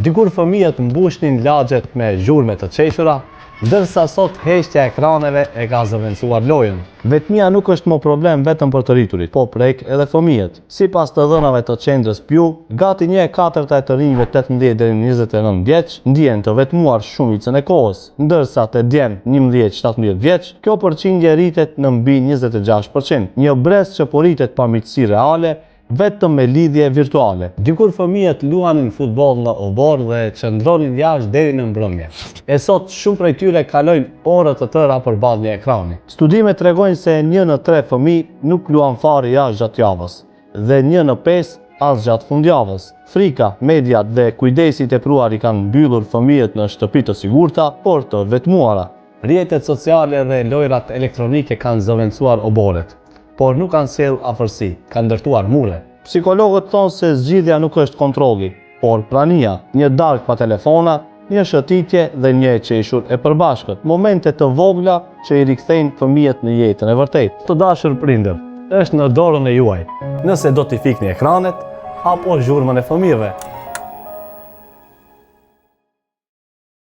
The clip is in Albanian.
Dikur fëmijët mbushnin lagjet me zhurmë të qeshura, ndërsa sot heqja e ekraneve e ka zëvendësuar lojën. Vetmia nuk është më problem vetëm për të rriturit, po prek edhe fëmijët. Sipas të dhënave të qendrës Pew, gati 1/4 e të rinjve 18 deri në 29 vjeç ndjen të vetmuar shumicën e kohës, ndërsa te djem 11-17 vjeç, kjo përqindje rritet në mbi 26%, një brez që po rritet pa miqësi reale vetëm me lidhje virtuale. Dikur fëmijët luanin futboll në obor dhe qëndronin jashtë deri në mbrëmje. E sot shumë prej tyre kalojnë orë të tëra përballë një ekrani. Studimet tregojnë se 1 në 3 fëmijë nuk luan fare jashtë gjatë javës dhe 1 në 5 as gjatë fundjavës. Frika, mediat dhe kujdesi i tepruar i kanë mbyllur fëmijët në shtëpi të sigurta, por të vetmuara. Rrjetet sociale dhe lojrat elektronike kanë zëvendësuar oboret, por nuk kanë sjellë afërsi, kanë ndërtuar mure. Psikologët thonë se zgjidhja nuk është kontrolli, por prania, një darkë pa telefona, një shëtitje dhe një e qeshur e përbashkët, momente të vogla që i rikthejnë fëmijët në jetën e vërtetë. Të dashur prindër, është në dorën e juaj, nëse do t'i fikni ekranet apo zhurmën e fëmijëve.